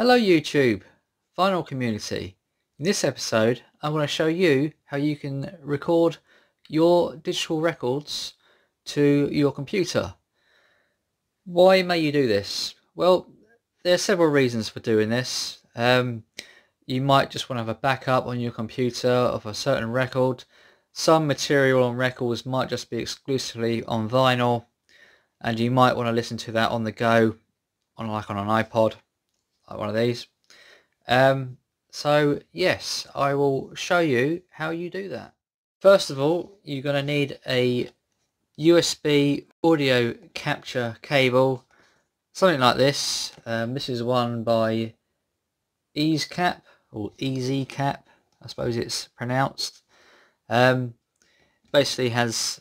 Hello YouTube, vinyl community. In this episode I'm going to show you how you can record your digital records to your computer. Why may you do this? Well, there are several reasons for doing this. You might just want to have a backup on your computer of a certain record. Some material on records might just be exclusively on vinyl, and you might want to listen to that on the go, on an iPod, like one of these. So yes, I will show you how you do that. First of all, you're going to need a USB audio capture cable, something like this. This is one by EaseCap, or EasyCap, I suppose it's pronounced. Basically has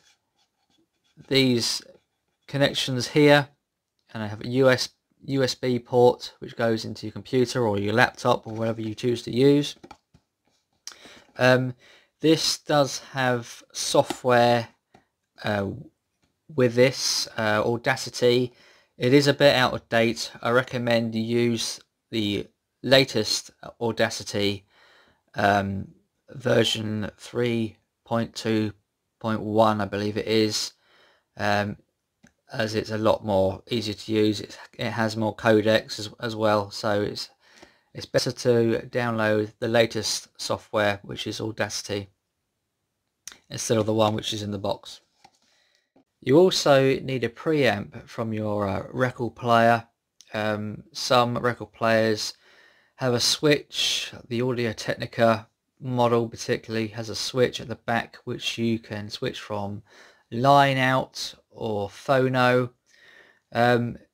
these connections here, and I have a USB port which goes into your computer or your laptop or whatever you choose to use. This does have software with this, Audacity. It is a bit out of date. I recommend you use the latest Audacity, version 3.2.1 I believe it is, as it's a lot more easier to use. It has more codecs as well, so it's better to download the latest software, which is Audacity, instead of the one which is in the box. You also need a preamp from your record player. Some record players have a switch. The Audio-Technica model particularly has a switch at the back which you can switch from line out or phono.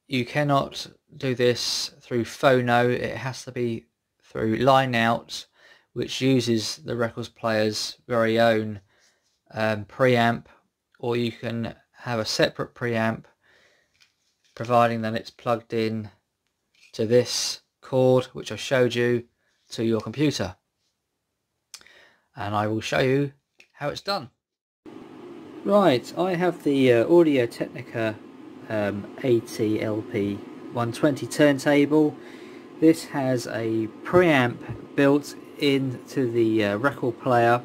You cannot do this through phono. It has to be through line out, which uses the record player's very own preamp, or you can have a separate preamp, providing that it's plugged in to this cord which I showed you to your computer, and I will show you how it's done. Right, I have the Audio-Technica ATLP 120 turntable. This has a preamp built into the record player.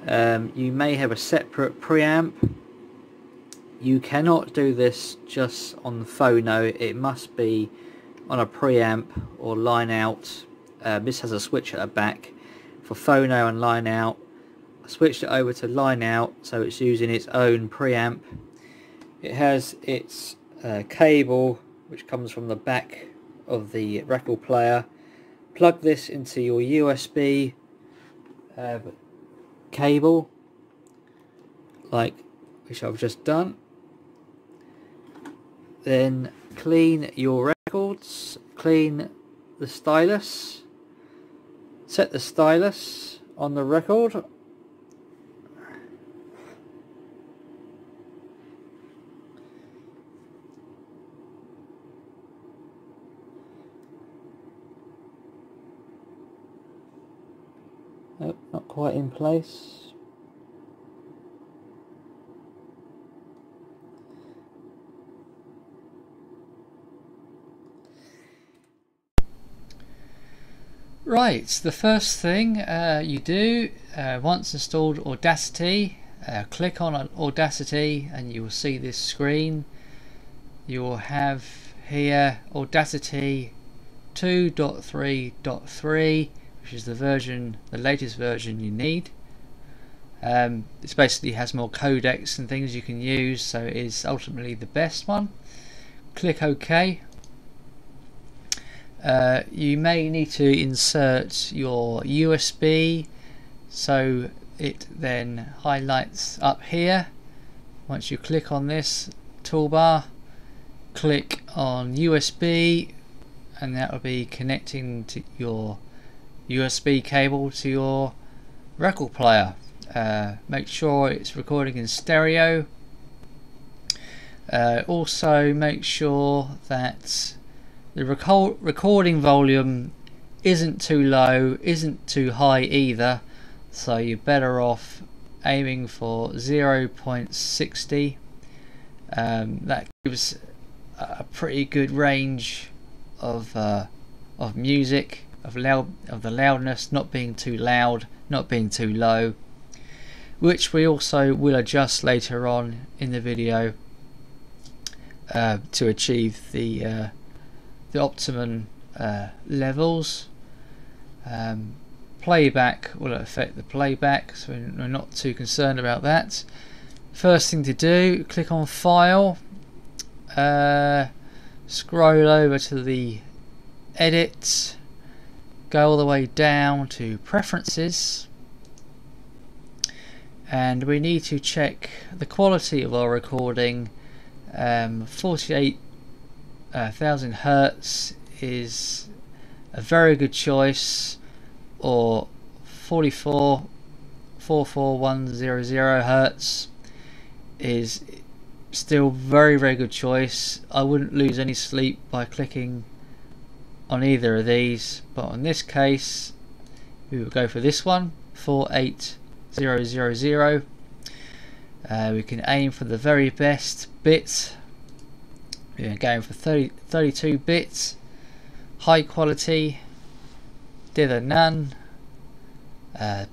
You may have a separate preamp. You cannot do this just on the phono. It must be on a preamp or line out. This has a switch at the back for phono and line out. I switched it over to line out, so it's using its own preamp. It has its cable which comes from the back of the record player. Plug this into your USB cable, like which I've just done. Then clean your records, clean the stylus, set the stylus on the record. Nope, not quite in place. Right, the first thing you do, once installed Audacity, click on Audacity and you will see this screen. You will have here Audacity 2.3.3, which is the latest version you need. This basically has more codecs and things you can use, so it is ultimately the best one. Click OK. You may need to insert your USB, so it then highlights up here. Once you click on this toolbar, click on USB, and that will be connecting to your USB cable to your record player. Make sure it's recording in stereo. Also make sure that the recording volume isn't too low, isn't too high either, so you're better off aiming for 0.60. That gives a pretty good range of of music, of the loudness, not being too loud, not being too low, which we also will adjust later on in the video to achieve the optimum levels. Playback will affect the playback, so we're not too concerned about that. First thing to do, click on File, scroll over to the Edit, go all the way down to Preferences, and we need to check the quality of our recording. 48,000 Hertz is a very good choice, or 44100 Hertz is still very good choice. I wouldn't lose any sleep by clicking on either of these, but in this case we will go for this one, 48000. We can aim for the very best bit. We're going for 32 bits, high quality, dither none,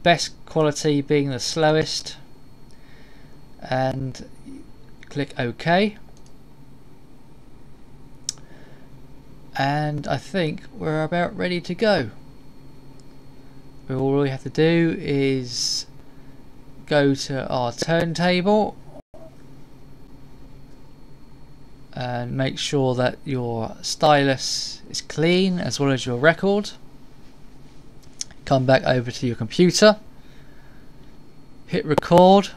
best quality being the slowest, and click OK. And I think we're about ready to go. All we have to do is go to our turntable and make sure that your stylus is clean, as well as your record. Come back over to your computer, hit record,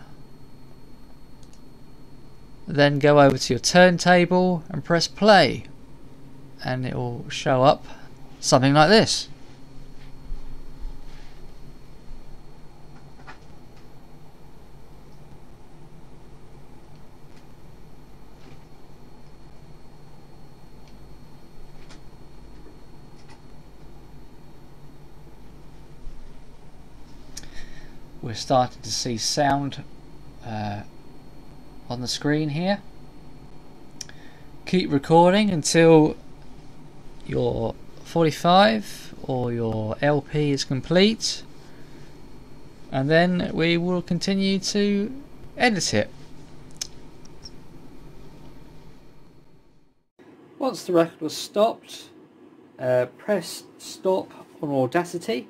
then go over to your turntable and press play, and it will show up something like this. We're starting to see sound on the screen here. Keep recording until your 45 or your LP is complete, and then we will continue to edit it. Once the record was stopped, press stop on Audacity,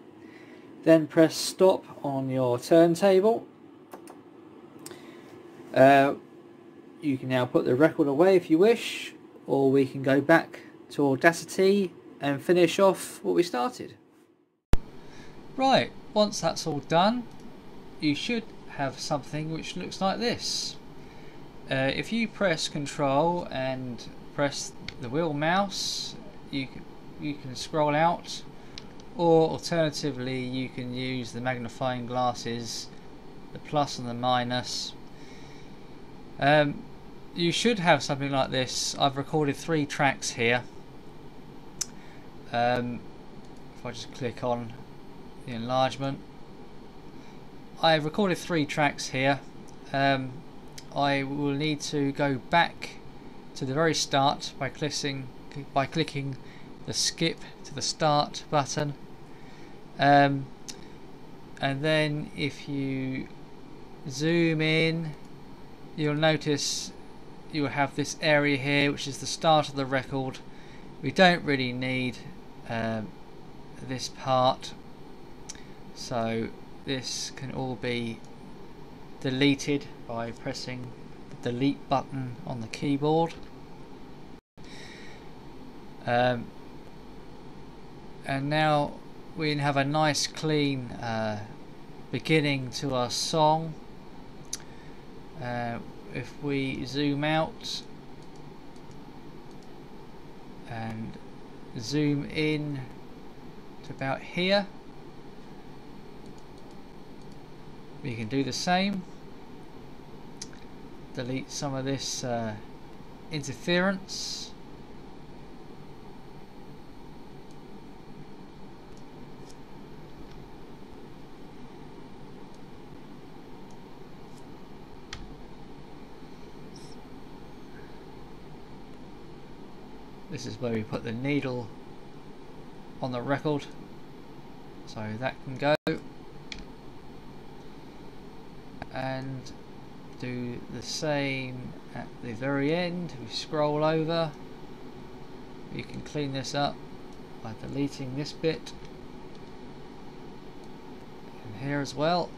then press stop on your turntable. You can now put the record away if you wish, or we can go back to Audacity and finish off what we started. Right, once that's all done, you should have something which looks like this. If you press Control and press the wheel mouse, you can scroll out, or alternatively you can use the magnifying glasses, the plus and the minus. You should have something like this. I've recorded 3 tracks here. If I just click on the enlargement, I've recorded 3 tracks here. I will need to go back to the very start by clicking the skip to the start button, and then if you zoom in, you'll notice you'll have this area here which is the start of the record. We don't really need this part, so this can all be deleted by pressing the delete button on the keyboard. And now we have a nice clean beginning to our song. If we zoom out and zoom in to about here, we can do the same. Delete some of this interference. This is where we put the needle on the record, so that can go, and do the same at the very end. We scroll over. You can clean this up by deleting this bit, and here as well.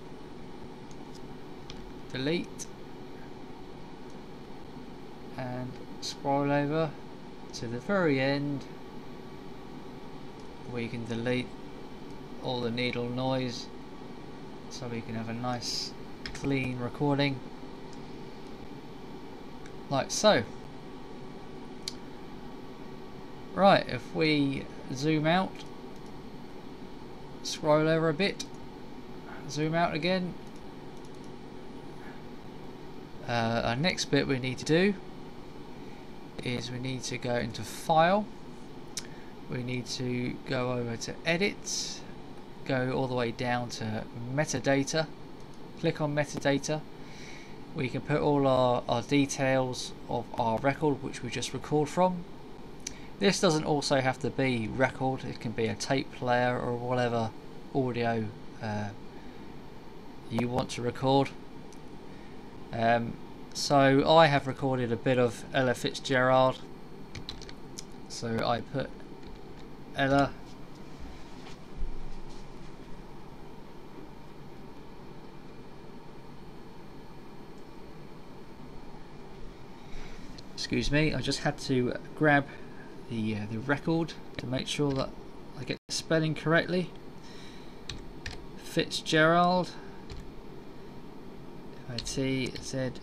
Delete, and scroll over to the very end where you can delete all the needle noise, so we can have a nice clean recording like so. Right, if we zoom out, scroll over a bit, zoom out again, our next bit we need to do is we need to go into File, we need to go over to Edit, go all the way down to Metadata, click on Metadata. We can put all our details of our record which we just record from. This doesn't also have to be record, it can be a tape player or whatever audio you want to record. So I have recorded a bit of Ella Fitzgerald, so I put Ella, excuse me, I just had to grab the record to make sure that I get the spelling correctly. Fitzgerald, Fitzgerald.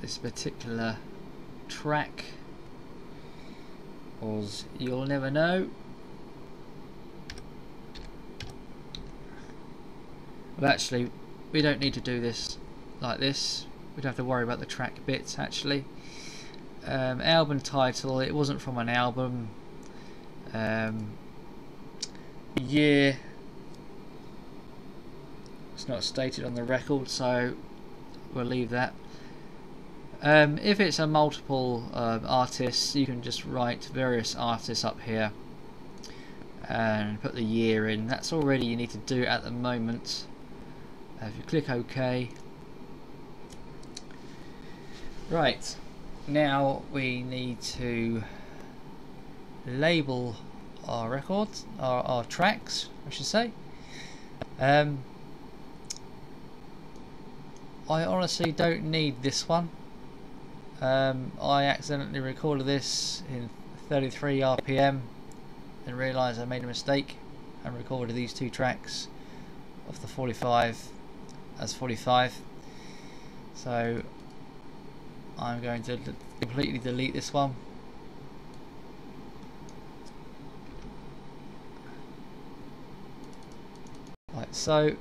This particular track was You'll Never Know. Well, actually, we don't need to do this like this. We don't have to worry about the track bits actually. Album title, it wasn't from an album. Year, it's not stated on the record, so we'll leave that. If it's a multiple artists, you can just write various artists up here and put the year in. That's all really you need to do at the moment. If you click OK. Right, now we need to label our records, our tracks I should say. I honestly don't need this one. I accidentally recorded this in 33 RPM and realised I made a mistake and recorded these two tracks of the 45 as 45, so I'm going to completely delete this one. Like so.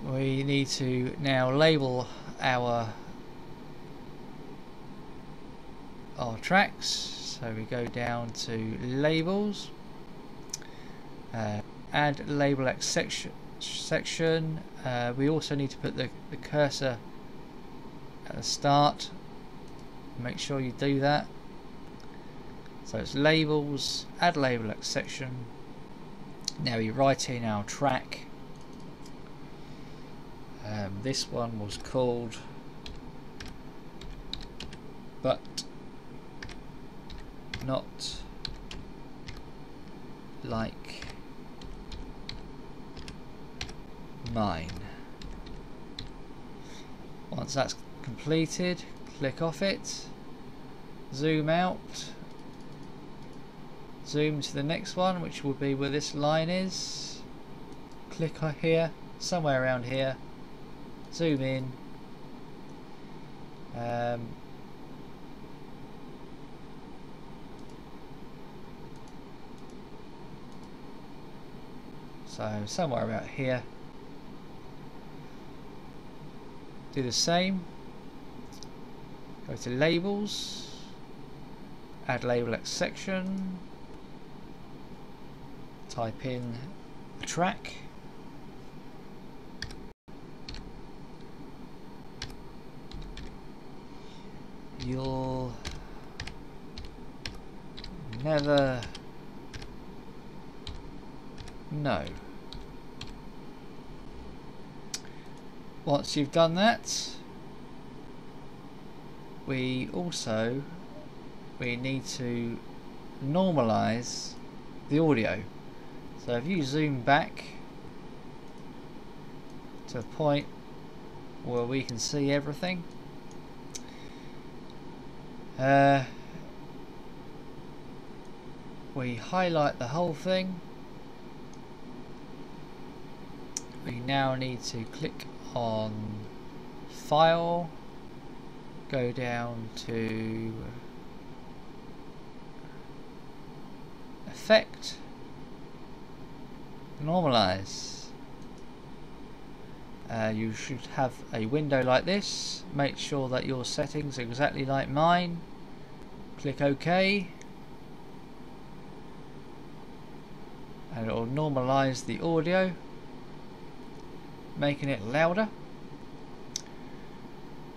We need to now label our tracks, so we go down to labels, add label X section. We also need to put the cursor at the start. Make sure you do that. So it's labels, add label X section. Now we write in our track. This one was called But Not Like Mine. Once that's completed, click off it, zoom out, zoom to the next one, which will be where this line is. Click here, somewhere around here, zoom in, so somewhere about here. Do the same, Go to labels, add label X section, type in the track, you'll never know. Once you've done that, we need to normalize the audio. So if you zoom back to a point where we can see everything, we highlight the whole thing. We now need to click on File, go down to Effect, Normalize. You should have a window like this. Make sure that your settings are exactly like mine. Click OK, and it will normalize the audio, making it louder.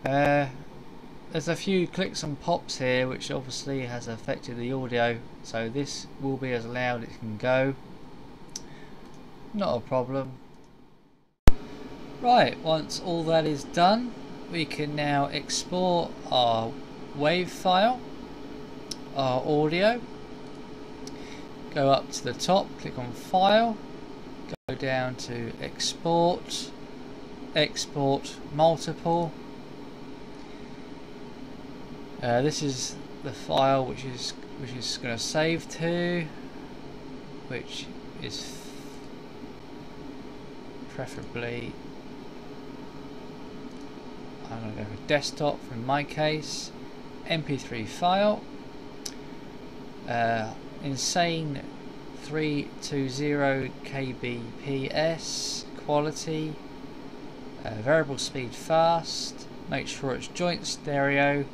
There's a few clicks and pops here which obviously has affected the audio, so this will be as loud as it can go. Not a problem. Right, once all that is done, we can now export our WAV file, our audio. Go up to the top, click on File, go down to Export, Export Multiple. This is the file which is going to save to, which is preferably, I'm going to go for desktop in my case, MP3 file, insane 320 kbps quality, variable speed fast, make sure it's joint stereo,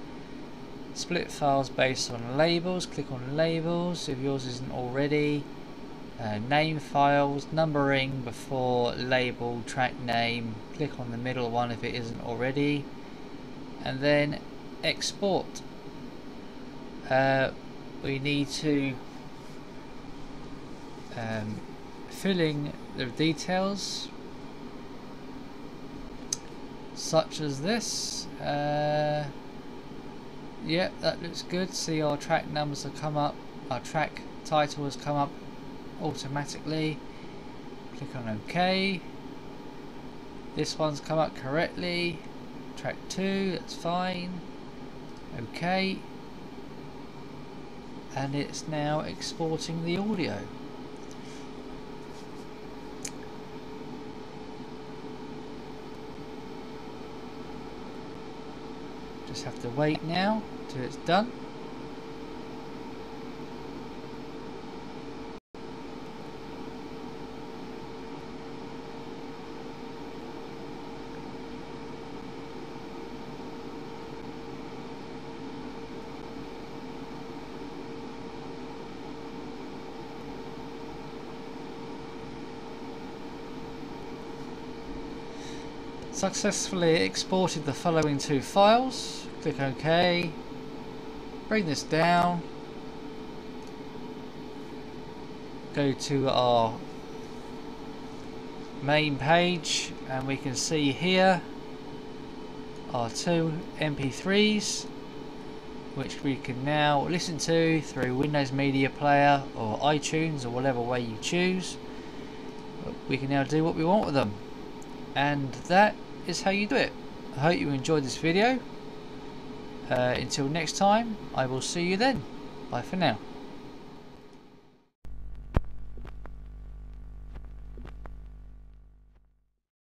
split files based on labels, click on labels if yours isn't already, name files, numbering before label, track name, click on the middle one if it isn't already, and then export. We need to fill in the details such as this. Yeah, that looks good. See, our track numbers have come up, our track title has come up automatically. Click on OK. This one's come up correctly. Track 2, that's fine. OK. And it's now exporting the audio. Just have to wait now till it's done. Successfully exported the following two files. Click OK. Bring this down. Go to our main page and we can see here our two MP3s which we can now listen to through Windows Media Player or iTunes or whatever way you choose. We can now do what we want with them, and that is how you do it. I hope you enjoyed this video. Until next time, I will see you then. Bye for now.